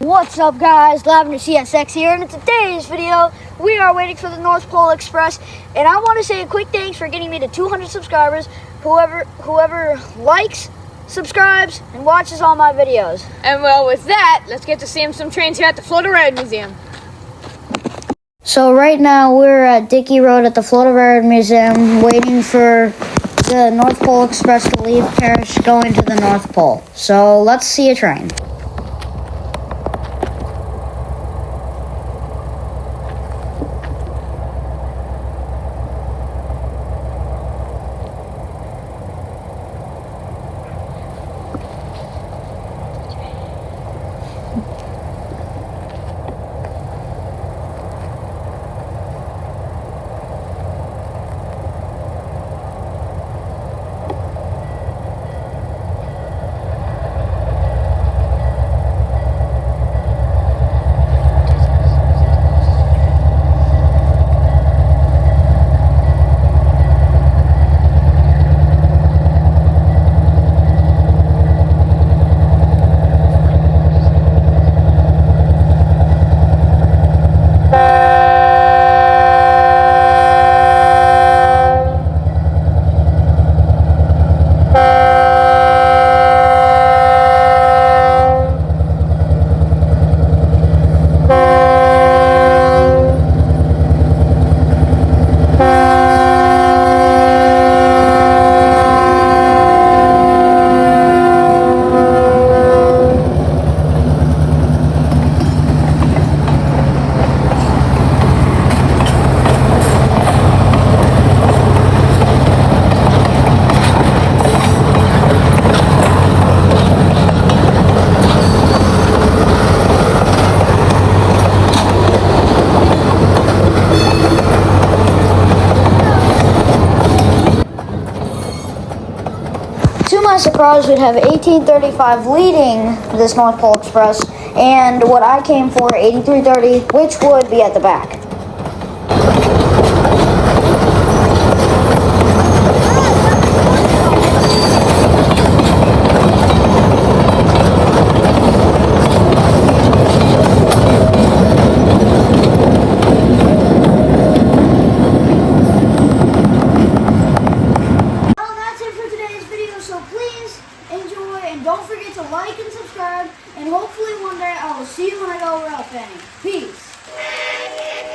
What's up, guys? Lavender CSX here, and in today's video we are waiting for the North Pole Express, and I want to say a quick thanks for getting me to 200 subscribers. Whoever likes, subscribes, and watches all my videos. And well, with that, let's get to seeing some trains here at the Florida Railroad Museum. So right now we're at Dickey Road at the Florida Railroad Museum waiting for the North Pole Express to leave Parrish going to the North Pole. So let's see a train. To my surprise, we'd have 1835 leading this North Pole Express, and what I came for, 8330, which would be at the back.